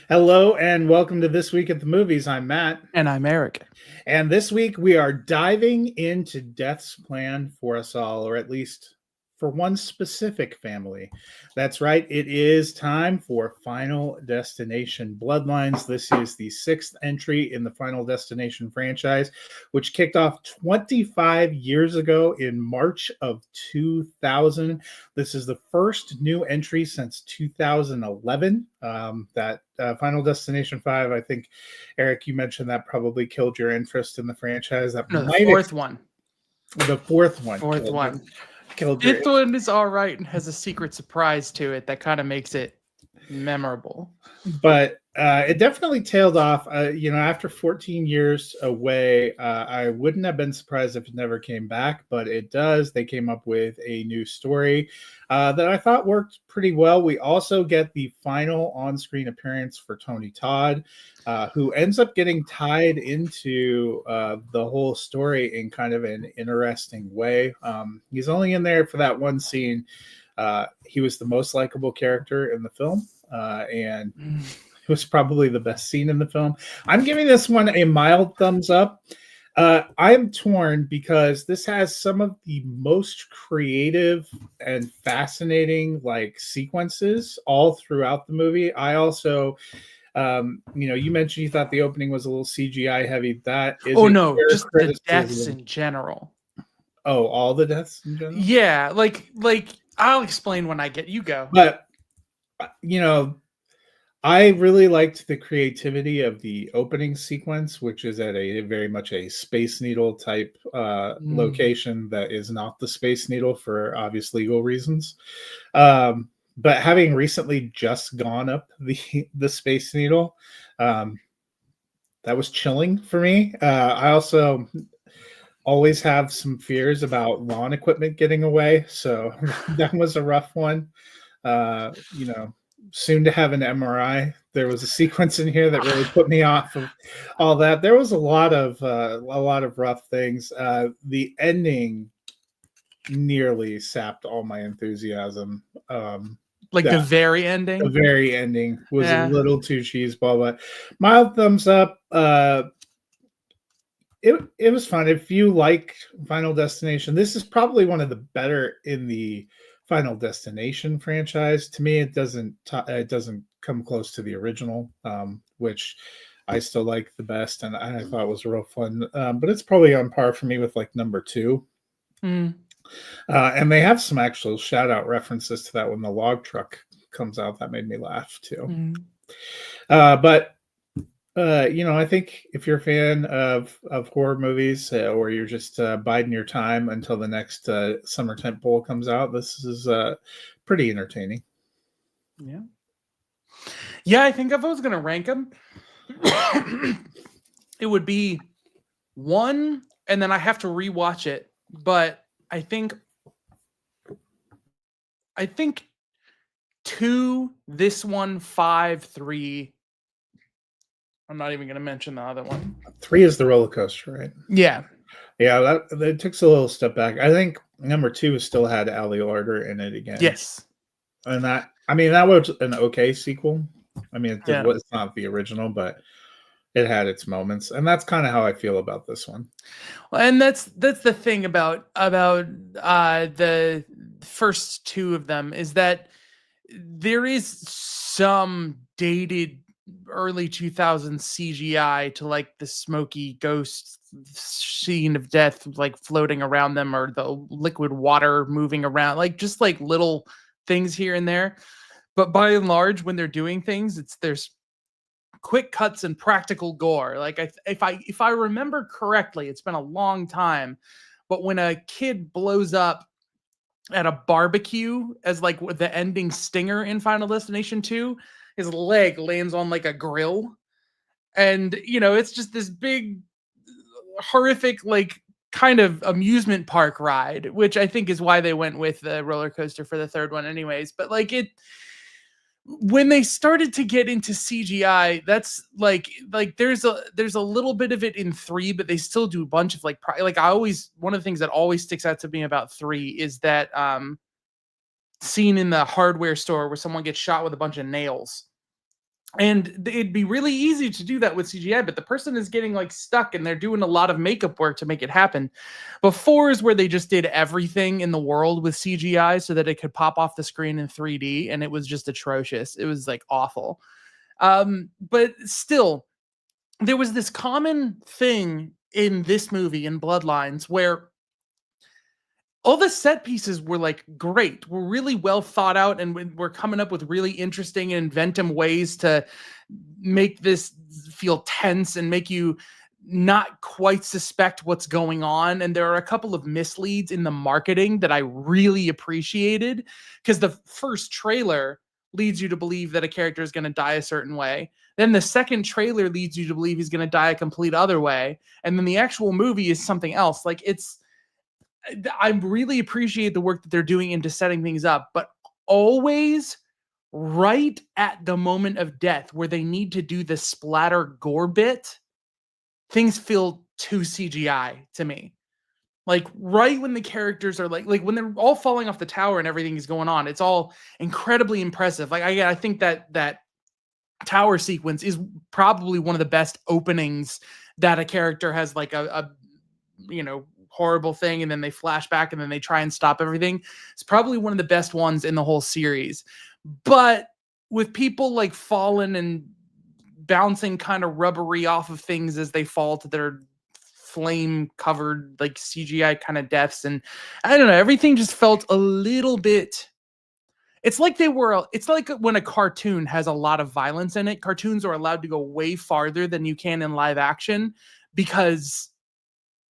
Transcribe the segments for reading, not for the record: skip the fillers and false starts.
Hello and welcome to This Week at the Movies. I'm Matt. And I'm Eric. And this week we are diving into Death's plan for us all, or at least for one specific family. That's right, it is time for Final Destination Bloodlines. This is the sixth entry in the Final Destination franchise, which kicked off 25 years ago in March of 2000. This is the first new entry since 2011. That Final Destination 5, I think, Eric, you mentioned that probably killed your interest in the franchise. That No, the might fourth one. The fourth one. Fourth one. Killed your Fifth one is all right and has a secret surprise to it that kind of makes it memorable. But it definitely tailed off. After 14 years away, I wouldn't have been surprised if it never came back, but it does. They came up with a new story that I thought worked pretty well. We also get the final on-screen appearance for Tony Todd, who ends up getting tied into the whole story in kind of an interesting way. He's only in there for that one scene. He was the most likable character in the film, and it was probably the best scene in the film. I'm giving this one a mild thumbs up. I am torn because this has some of the most creative and fascinating sequences all throughout the movie. I also, you mentioned you thought the opening was a little CGI heavy. That is just the deaths in general. Oh, all the deaths in general? Yeah, like I'll explain when I get you go. But I really liked the creativity of the opening sequence, which is at a very much a Space Needle type location that is not the Space Needle for obvious legal reasons. But having recently just gone up the Space Needle, that was chilling for me. I also always have some fears about lawn equipment getting away, so that was a rough one. Soon to have an MRI. There was a sequence in here that really put me off of all that. There was a lot of rough things. The ending nearly sapped all my enthusiasm. The very ending. The very ending was a little too cheeseball, but mild thumbs up. It was fun. If you like Final Destination, this is probably one of the better in the Final Destination franchise. To me, it doesn't come close to the original, which I still like the best, and I thought was real fun. But it's probably on par for me with number 2. And they have some actual shout out references to that when the log truck comes out. That made me laugh too. But I think if you're a fan of horror movies or you're just biding your time until the next summer tentpole comes out, this is pretty entertaining. Yeah, I think if I was going to rank them, it would be 1, and then I have to rewatch it. But I think 2, this one, 5, 3. I'm not even going to mention the other one. 3 is the roller coaster, right? Yeah. Yeah, that took a little step back. I think number 2 still had Ali Larter in it again. Yes. And that was an okay sequel. It's not the original, but it had its moments. And that's kind of how I feel about this one. Well, and that's the thing about the first 2 of them is that there is some dated early 2000s CGI to the smoky ghost scene of death floating around them, or the liquid water moving around, just little things here and there. But by and large, when they're doing things, there's quick cuts and practical gore. If I remember correctly, it's been a long time, but when a kid blows up at a barbecue as the ending stinger in Final Destination 2, his leg lands on a grill, and it's just this big horrific kind of amusement park ride, which I think is why they went with the roller coaster for the third one anyways. But when they started to get into CGI, that's there's a little bit of it in 3, but they still do a bunch of one of the things that always sticks out to me about 3 is that scene in the hardware store where someone gets shot with a bunch of nails. And it'd be really easy to do that with CGI, but the person is getting like stuck and they're doing a lot of makeup work to make it happen. But 4 is where they just did everything in the world with CGI so that it could pop off the screen in 3D, and it was just atrocious. It was like awful. But still, there was this common thing in this movie, in Bloodlines, where all the set pieces were like great, were really well thought out, and we're coming up with really interesting and inventive ways to make this feel tense and make you not quite suspect what's going on. And there are a couple of misleads in the marketing that I really appreciated, because the first trailer leads you to believe that a character is going to die a certain way. Then the second trailer leads you to believe he's going to die a complete other way. And then the actual movie is something else. Like, I really appreciate the work that they're doing into setting things up, but always right at the moment of death where they need to do the splatter gore bit, things feel too CGI to me. Like right when the characters are like when they're all falling off the tower and everything is going on, it's all incredibly impressive. Like I think that tower sequence is probably one of the best openings that a character has, like a horrible thing, and then they flash back and then they try and stop everything. It's probably one of the best ones in the whole series. But with people like falling and bouncing kind of rubbery off of things as they fall to their flame covered like CGI kind of deaths, and I don't know, everything just felt a little bit. It's like when a cartoon has a lot of violence in it. Cartoons are allowed to go way farther than you can in live action because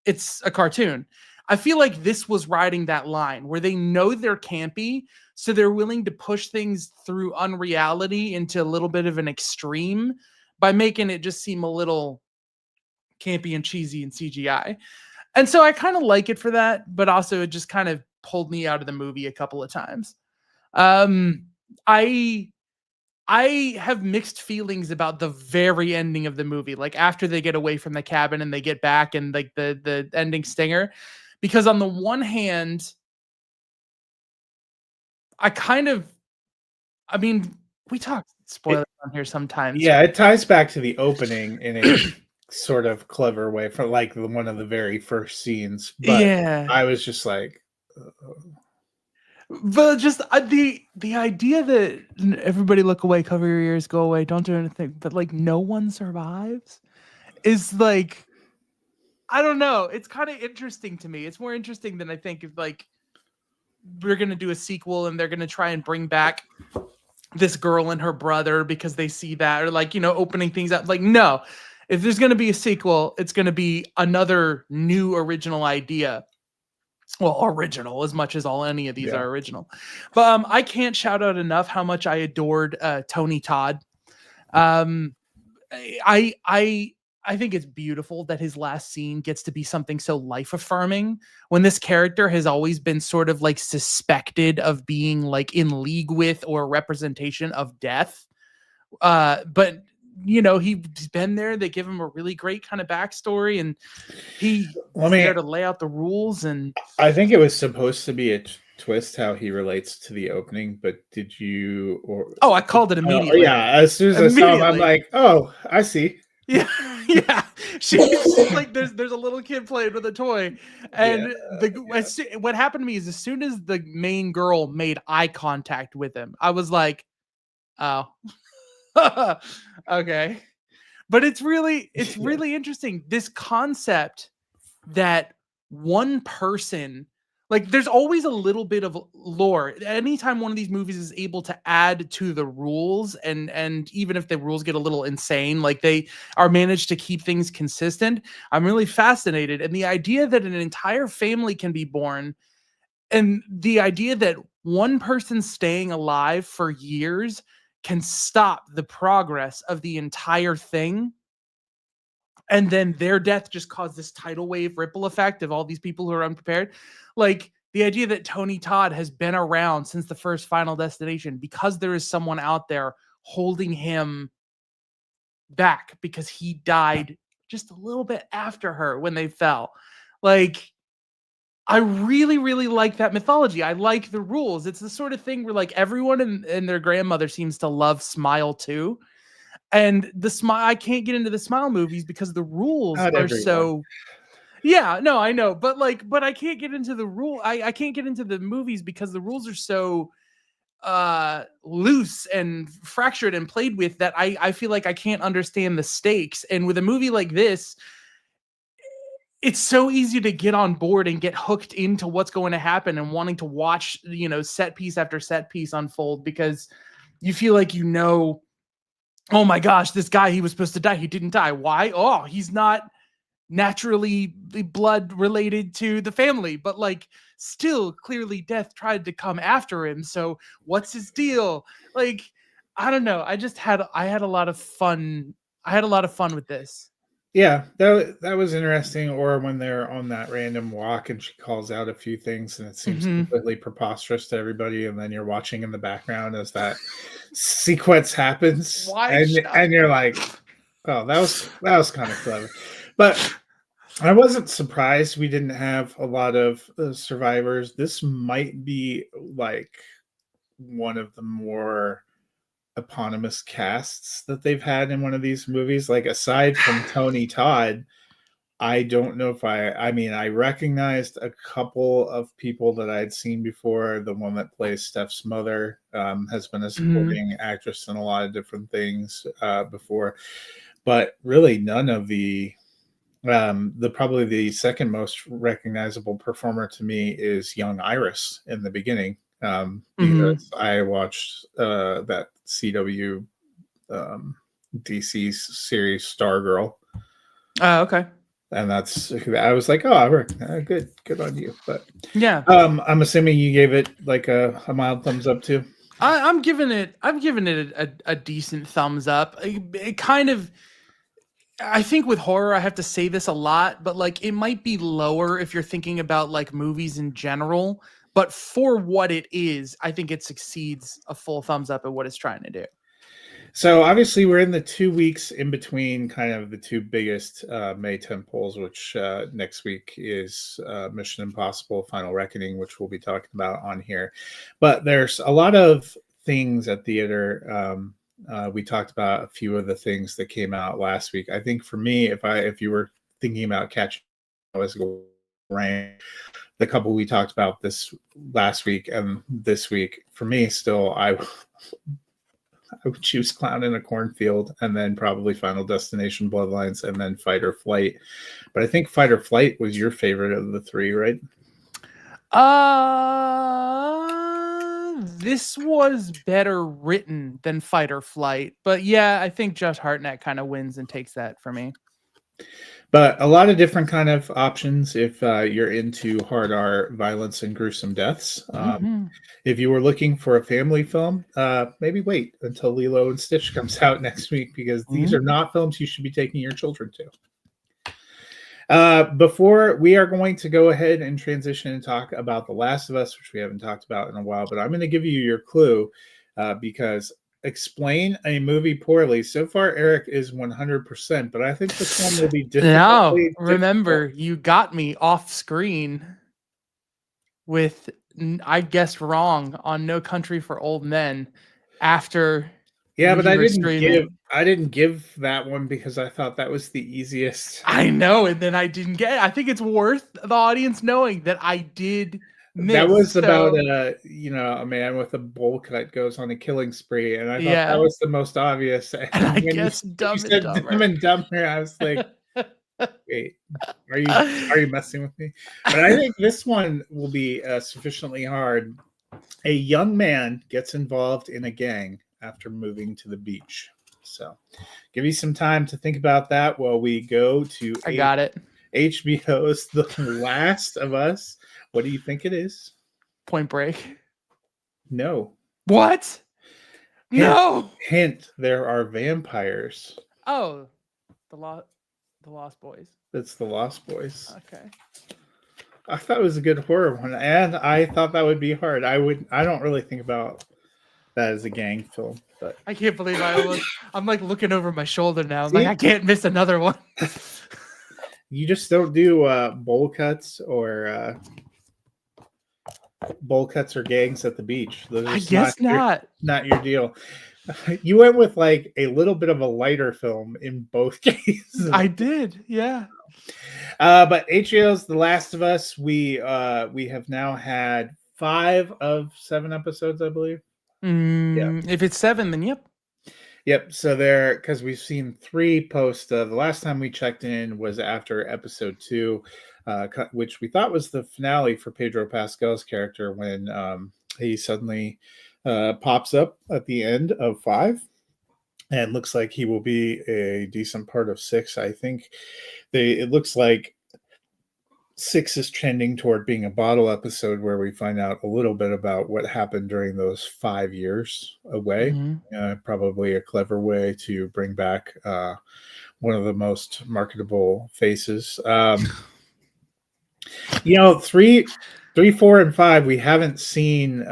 it's a cartoon. I feel like this was riding that line where they know they're campy, so they're willing to push things through unreality into a little bit of an extreme by making it just seem a little campy and cheesy and CGI. And so I kind of like it for that, but also it just kind of pulled me out of the movie a couple of times. Um, I I have mixed feelings about the very ending of the movie, like after they get away from the cabin and they get back, and like the ending stinger, because on the one hand, I kind of, I mean, we talk spoilers It, on here sometimes. yeah, it ties back to the opening in a sort of clever way from like one of the very first scenes. But Yeah, I was just like, but just the idea that everybody look away, cover your ears, go away, don't do anything, but like no one survives is like, I don't know. It's kind of interesting to me. It's more interesting than I think if like we're gonna do a sequel and they're gonna try and bring back this girl and her brother because they see that, or like, opening things up. Like, no, if there's gonna be a sequel, it's gonna be another new original idea. Well, original as much as any of these yeah. are original. But I can't shout out enough how much I adored Tony Todd. Um, I I think it's beautiful that his last scene gets to be something so life affirming, when this character has always been sort of like suspected of being like in league with or a representation of death. But he's been there. They give him a really great kind of backstory, and he's Let there me. to lay out the rules. And I think it was supposed to be a twist how he relates to the opening, but did you or? oh, I called it Oh immediately. yeah, as soon as I saw him, I'm Immediately. like, oh, I see. Yeah, yeah. She's like, there's a little kid playing with a toy, Yeah, and what happened to me is as soon as the main girl made eye contact with him, I was like, oh, okay. But it's yeah. really interesting, this concept that one person, like there's always a little bit of lore anytime one of these movies is able to add to the rules, and even if the rules get a little insane, like they are managed to keep things consistent. I'm really fascinated, and the idea that an entire family can be born, and the idea that one person staying alive for years can stop the progress of the entire thing, and then their death just caused this tidal wave ripple effect of all these people who are unprepared. Like the idea that Tony Todd has been around since the first Final Destination because there is someone out there holding him back because he died just a little bit after her when they fell. Like, I really, really like that mythology. I like the rules. It's the sort of thing where like everyone and their grandmother seems to love Smile too. And the Smile, I can't get into the Smile movies because the rules Not are everyone. so. Yeah, no, I know, but I can't get into the rule. I can't get into the movies because the rules are so loose and fractured and played with that I feel like I can't understand the stakes. And with a movie like this, it's so easy to get on board and get hooked into what's going to happen and wanting to watch, set piece after set piece unfold because you feel like, oh my gosh, this guy, he was supposed to die. He didn't die. Why? Oh, he's not naturally blood related to the family, but still clearly death tried to come after him. So what's his deal? I don't know. I had a lot of fun. I had a lot of fun with this. Yeah, that was interesting. Or when they're on that random walk and she calls out a few things and it seems completely preposterous to everybody, and then you're watching in the background as that sequence happens, Why and you're like, oh, that was kind of clever. But I wasn't surprised we didn't have a lot of survivors. This might be like one of the more eponymous casts that they've had in one of these movies. Like aside from Tony Todd, I don't know if I mean, I recognized a couple of people that I'd seen before. The one that plays Steph's mother has been a supporting actress in a lot of different things before, but really none of the probably the second most recognizable performer to me is young Iris in the beginning, because I watched that CW DC series Stargirl. Oh, okay. And I was like, oh, good on you. But yeah, I'm assuming you gave it like a mild thumbs up too. I'm giving it a decent thumbs up. It kind of, I think with horror, I have to say this a lot, but it might be lower if you're thinking about movies in general. But for what it is, I think it succeeds a full thumbs up at what it's trying to do. So obviously we're in the 2 weeks in between kind of the two biggest May tentpoles, which next week is Mission Impossible Final Reckoning, which we'll be talking about on here. But there's a lot of things at theater. We talked about a few of the things that came out last week. I think for me, if you were thinking about catching the couple we talked about this last week and this week, for me still, I would choose Clown in a Cornfield, and then probably Final Destination Bloodlines, and then Fight or Flight. But I think Fight or Flight was your favorite of the three, right? This was better written than Fight or Flight. But yeah, I think Josh Hartnett kind of wins and takes that for me. But a lot of different kind of options if you're into hard R violence and gruesome deaths. If you were looking for a family film, maybe wait until Lilo and Stitch comes out next week, because these are not films you should be taking your children to. Before we are going to go ahead and transition and talk about The Last of Us, which we haven't talked about in a while, but I'm going to give you your clue because explain a movie poorly. So far, Eric is 100%, but I think this one will be difficult. No, remember, you got me off screen with, I guessed wrong on No Country for Old Men after. Yeah, but I didn't give that one because I thought that was the easiest. I know, and then I didn't get it. I think it's worth the audience knowing that I did miss. That was about a man with a bowl cut goes on a killing spree, and I thought that was the most obvious. And I guess Dumb and Dumber. I was like, wait, are you messing with me? But I think this one will be sufficiently hard. A young man gets involved in a gang after moving to the beach. So give you some time to think about that while we go to HBO's The Last of Us. What do you think it is? Point Break. No. What? No. Hint, there are vampires. Oh, the Lost Boys. It's The Lost Boys. Okay. I thought it was a good horror one, and I thought that would be hard. I don't really think about that as a gang film, but I can't believe I'm looking over my shoulder now. I'm I can't miss another one. You just don't do bowl cuts or gangs at the beach. I guess not your deal. You went with like a little bit of a lighter film in both cases. I did, yeah. But HBO's The Last of Us, we have now had 5 of 7 episodes, I believe. Yeah. If it's 7, then yep. Yep. So there, because we've seen 3 post. The last time we checked in was after episode 2, which we thought was the finale for Pedro Pascal's character when he suddenly pops up at the end of 5, and looks like he will be a decent part of 6. I think it looks like 6 is trending toward being a bottle episode where we find out a little bit about what happened during those 5 years away. Mhm. Probably a clever way to bring back one of the most marketable faces. Three, 4, and 5, we haven't seen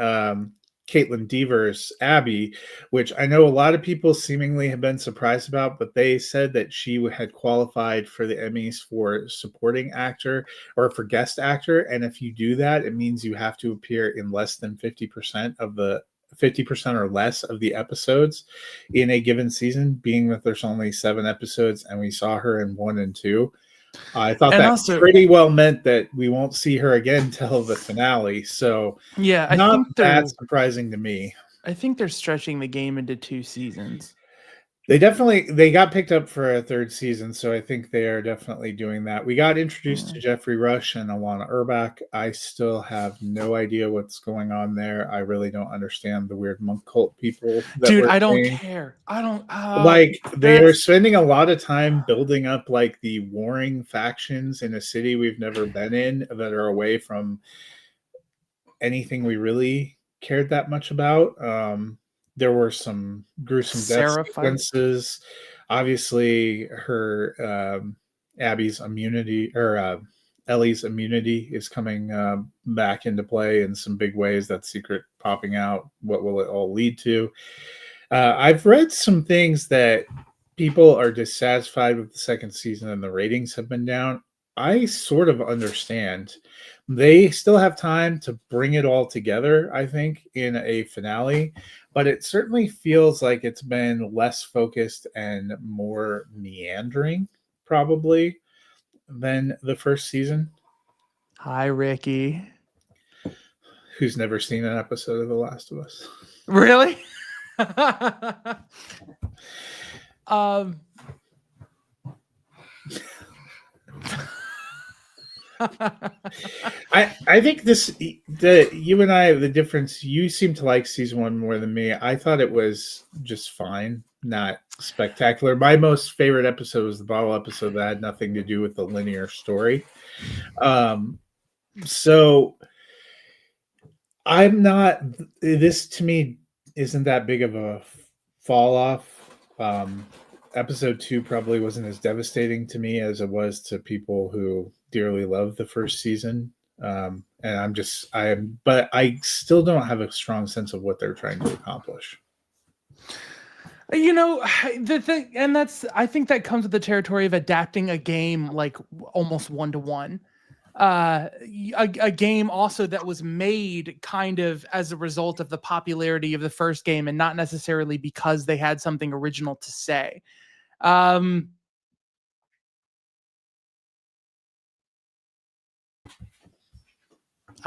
Caitlin Dever's Abby, which I know a lot of people seemingly have been surprised about, but they said that she had qualified for the Emmys for supporting actor or for guest actor. And if you do that, it means you have to appear in less than 50% of the 50% or less of the episodes in a given season, being that there's only 7 episodes and we saw her in 1 and 2. I thought And that also, pretty well meant that we won't see her again till the finale. So yeah, not that surprising to me. I think they're stretching the game into 2 seasons. They got picked up for a 3rd season, so I think they are definitely doing that. We got introduced to Jeffrey Rush and Alana Urbach. I still have no idea what's going on there. I really don't understand the weird monk cult people that Dude, we're I don't seeing. care. I don't Like, they are spending a lot of time building up like the warring factions in a city we've never been in that are away from anything we really cared that much about. There were some gruesome death Sarah fight. sequences. Obviously, her Abby's immunity or Ellie's immunity is coming back into play in some big ways. That secret popping out. What will it all lead to? I've read some things that people are dissatisfied with the 2nd season and the ratings have been down. I sort of understand. They still have time to bring it all together, I think, in a finale, but it certainly feels like it's been less focused and more meandering, probably, than the 1st season. Hi, Ricky. Who's never seen an episode of The Last of Us? Really? um I think you and I, the difference, you seem to like season 1 more than me. I thought it was just fine, not spectacular. My most favorite episode was the bottle episode that had nothing to do with the linear story. So I'm not, this to me isn't that big of a fall off. Episode 2 probably wasn't as devastating to me as it was to people who dearly love the 1st season. And but I still don't have a strong sense of what they're trying to accomplish. The thing, and I think that comes with the territory of adapting a game like almost 1-to-1. A game also that was made kind of as a result of the popularity of the first game and not necessarily because they had something original to say. I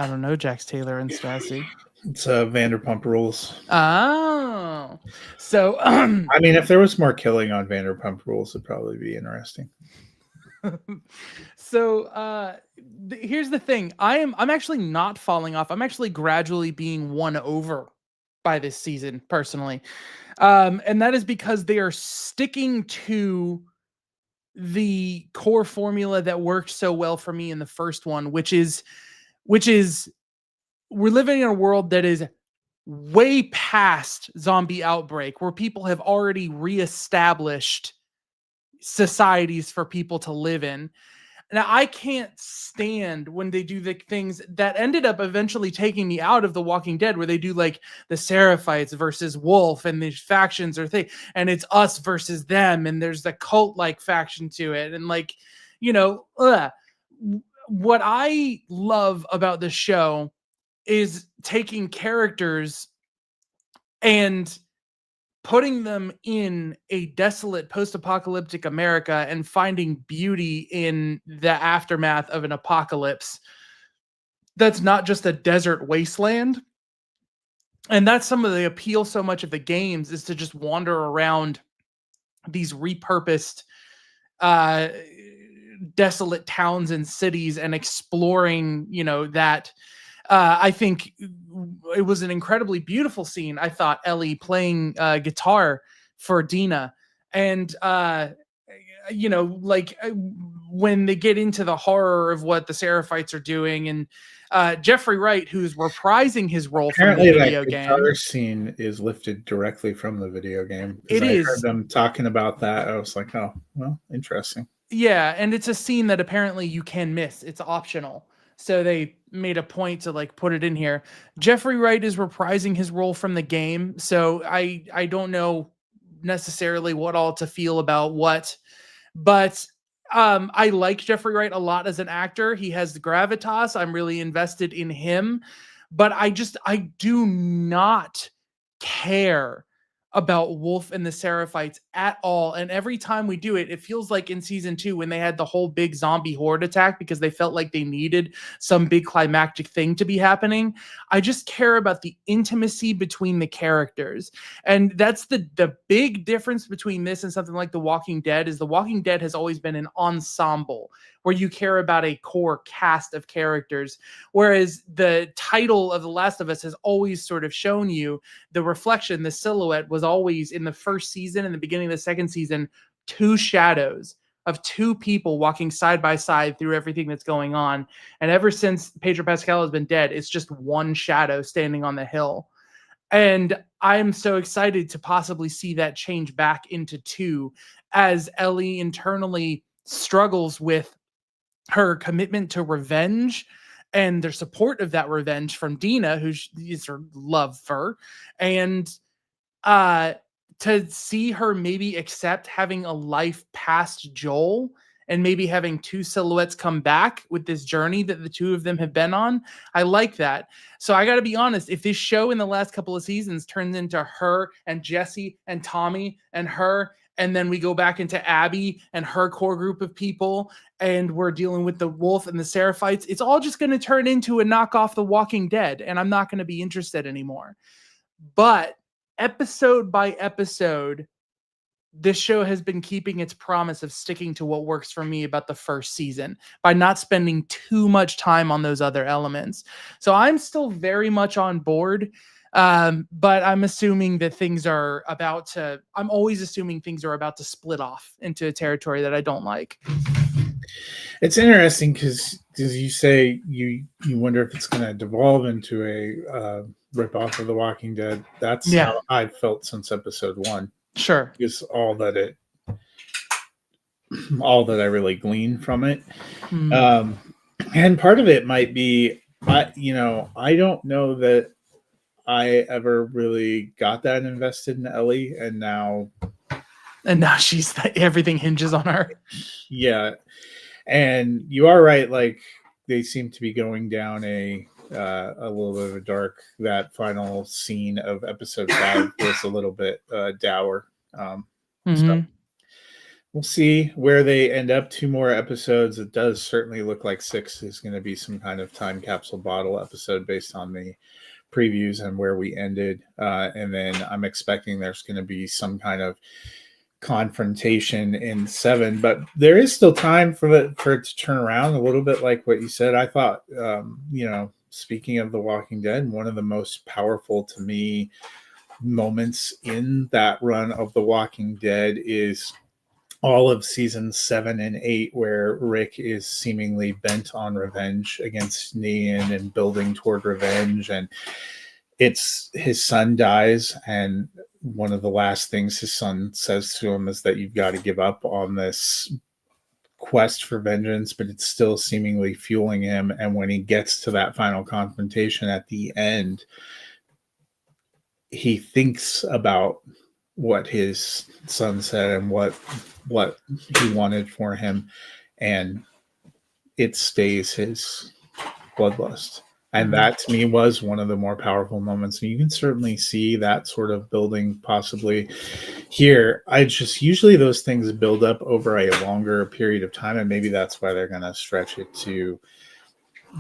don't know, Jax Taylor and Stassi. It's Vanderpump Rules. Oh, so I mean, if there was more killing on Vanderpump Rules, it'd probably be interesting. So here's the thing. I'm actually not falling off. I'm actually gradually being won over by this season personally. And that is because they are sticking to the core formula that worked so well for me in the first one, which is we're living in a world that is way past zombie outbreak, where people have already reestablished societies for people to live in. Now, I can't stand when they do the things that ended up eventually taking me out of The Walking Dead, where they do like the Seraphites versus Wolf, and these factions are and it's us versus them, and there's the cult-like faction to it, and like, what I love about the show is taking characters and putting them in a desolate post-apocalyptic America and finding beauty in the aftermath of an apocalypse that's not just a desert wasteland. And that's some of the appeal so much of the games, is to just wander around these repurposed uh desolate towns and cities and exploring, that. I think it was an incredibly beautiful scene. I thought Ellie playing guitar for Dina, and when they get into the horror of what the Seraphites are doing, and Jeffrey Wright, who's reprising his role Apparently, from the that video guitar game. scene is lifted directly from the video game, because It I heard is. them talking about that. I was like, oh, well, interesting. Yeah, and it's a scene that apparently you can miss. It's optional. So they made a point to like put it in here. Jeffrey Wright is reprising his role from the game, so I don't know necessarily what all to feel about what, but I like Jeffrey Wright a lot as an actor. He has the gravitas. I'm really invested in him, but I do not care about Wolf and the Seraphites at all. And every time we do it, it feels like in season 2 when they had the whole big zombie horde attack because they felt like they needed some big climactic thing to be happening. I just care about the intimacy between the characters. And that's the big difference between this and something like The Walking Dead. Is The Walking Dead has always been an ensemble where you care about a core cast of characters, whereas the title of The Last of Us has always sort of shown you the reflection, the silhouette was always in the first season and the beginning of the second season, two shadows of two people walking side by side through everything that's going on. And ever since Pedro Pascal has been dead, it's just one shadow standing on the hill. And I'm so excited to possibly see that change back into 2, as Ellie internally struggles with her commitment to revenge and their support of that revenge from Dina, who is her love for, and to see her maybe accept having a life past Joel and maybe having two silhouettes come back with this journey that the two of them have been on. I like that. So I got to be honest, if this show in the last couple of seasons turns into her and Jesse and Tommy and her, and then we go back into Abby and her core group of people, and we're dealing with the Wolf and the Seraphites, it's all just going to turn into a knockoff The Walking Dead, and I'm not going to be interested anymore. But episode by episode, this show has been keeping its promise of sticking to what works for me about the first season by not spending too much time on those other elements. So I'm still very much on board. But I'm assuming that I'm always assuming things are about to split off into a territory that I don't like. It's interesting because you say you wonder if it's going to devolve into a ripoff of The Walking Dead. That's how I've felt since episode 1. Sure. Is all that I really glean from it. And part of it might be, I don't know that I ever really got that invested in Ellie, and now she's everything hinges on her. Yeah. And you are right, like they seem to be going down a little bit of a dark. That final scene of episode 5 was a little bit dour. So we'll see where they end up. 2 more episodes. It does certainly look like 6 is going to be some kind of time capsule bottle episode based on the previews and where we ended. And then I'm expecting there's going to be some kind of confrontation in 7, but there is still time for it to turn around a little bit. Like what you said, I thought, speaking of The Walking Dead, one of the most powerful to me moments in that run of The Walking Dead is all of seasons 7 and 8, where Rick is seemingly bent on revenge against Negan and building toward revenge. And it's his son dies, and one of the last things his son says to him is that you've got to give up on this quest for vengeance, but it's still seemingly fueling him. And when he gets to that final confrontation at the end, he thinks about what his son said and what he wanted for him, and it stays his bloodlust. And that to me was one of the more powerful moments. And you can certainly see that sort of building possibly here. I just usually those things build up over a longer period of time. And maybe that's why they're going to stretch it to,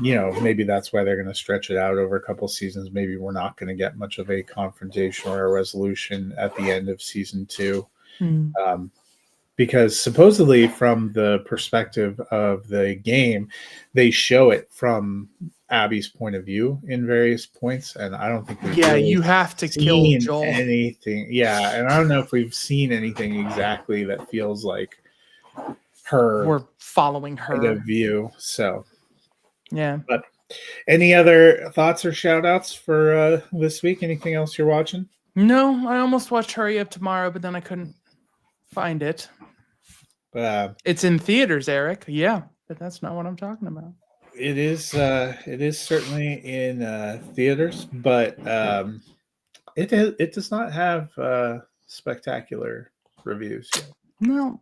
maybe that's why they're going to stretch it out over a couple seasons. Maybe we're not going to get much of a confrontation or a resolution at the end of season 2. Because supposedly from the perspective of the game, they show it from Abby's point of view in various points, and I don't think we've really you have to kill seen Joel. anything. Yeah, and I don't know if we've seen anything exactly that feels like her. We're following point of her. view. So, Yeah. but any other thoughts or shout outs for this week? Anything else you're watching? No, I almost watched Hurry Up Tomorrow, but then I couldn't find it. It's in theaters, Eric. Yeah, but that's not what I'm talking about. It is certainly in theaters, but it does not have spectacular reviews yet. No.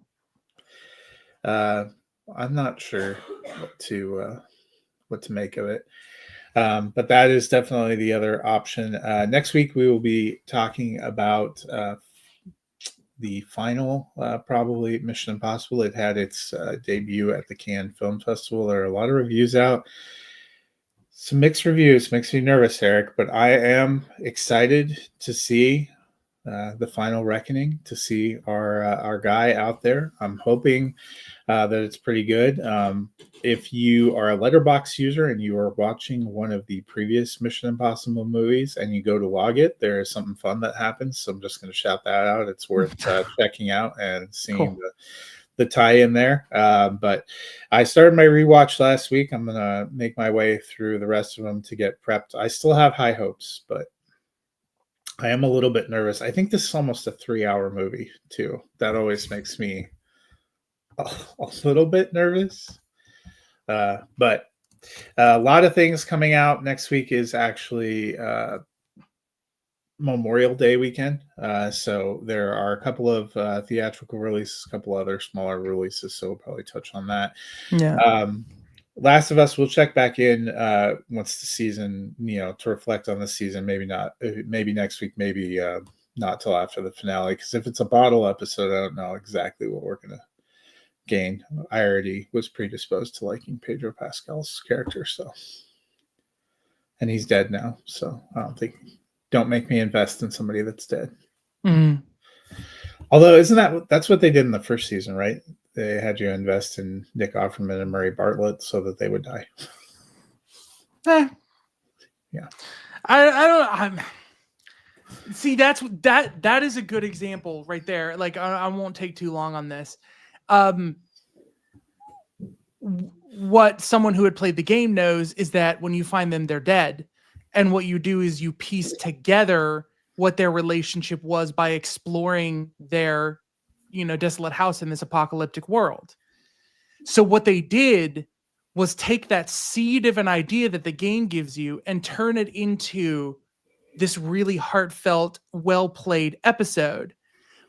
I'm not sure what to make of it. But that is definitely the other option. Next week we will be talking about the final, probably Mission Impossible. It had its debut at the Cannes Film Festival. There are a lot of reviews out. Some mixed reviews. Makes me nervous, Eric, but I am excited to see the final reckoning, to see our guy out there. I'm hoping that it's pretty good. If you are a Letterboxd user and you are watching one of the previous Mission Impossible movies and you go to log it, there is something fun that happens. So I'm just going to shout that out. It's worth checking out and seeing the tie-in there. But I started my rewatch last week. I'm going to make my way through the rest of them to get prepped. I still have high hopes, but I am a little bit nervous. I think this is almost a 3-hour movie too. That always makes me a little bit nervous. But a lot of things coming out next week is actually Memorial Day weekend. So there are a couple of theatrical releases, a couple other smaller releases. So we'll probably touch on that. Yeah. Last of Us, we'll check back in once the season, to reflect on the season. Maybe not, maybe next week, maybe not till after the finale. Because if it's a bottle episode, I don't know exactly what we're going to gain. I already was predisposed to liking Pedro Pascal's character, and he's dead now, so I don't make me invest in somebody that's dead. Although that's what they did in the first season, right? They had you invest in Nick Offerman and Murray Bartlett so that they would die. Yeah. I'm see, that is a good example right there. Like I won't take too long on this. What someone who had played the game knows is that when you find them, they're dead. And what you do is you piece together what their relationship was by exploring their, desolate house in this apocalyptic world. So what they did was take that seed of an idea that the game gives you and turn it into this really heartfelt, well-played episode.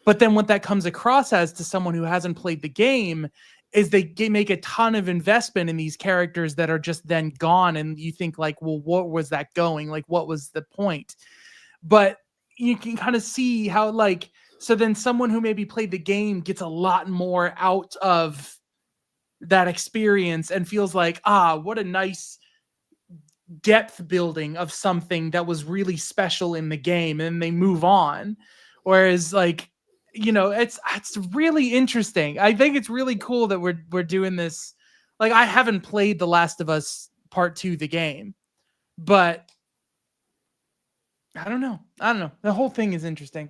But then what that comes across as to someone who hasn't played the game is they make a ton of investment in these characters that are just then gone. And you think like, well, what was that going? Like, what was the point? But you can kind of see how so then someone who maybe played the game gets a lot more out of that experience and feels like, what a nice depth building of something that was really special in the game. And they move on. Whereas it's really interesting. I think it's really cool that we're doing this. Like, I haven't played The Last of Us Part 2, the game, but I don't know. The whole thing is interesting.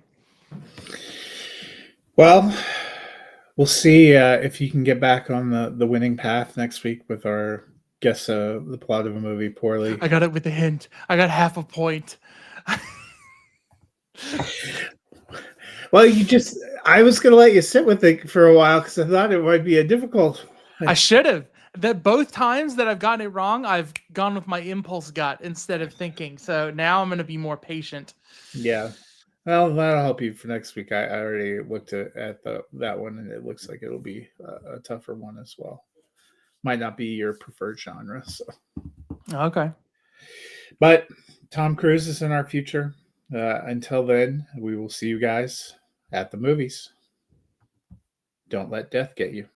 Well, we'll see if you can get back on the winning path next week with our guess the plot of a movie poorly. I got it with a hint. I got half a point. Well, I was going to let you sit with it for a while because I thought it might be a difficult. I should have. That both times that I've gotten it wrong, I've gone with my impulse gut instead of thinking. So now I'm going to be more patient. Yeah. Well, that'll help you for next week. I already looked at that one, and it looks like it'll be a tougher one as well. Might not be your preferred genre. So. Okay. But Tom Cruise is in our future. Until then, we will see you guys at the movies. Don't let death get you.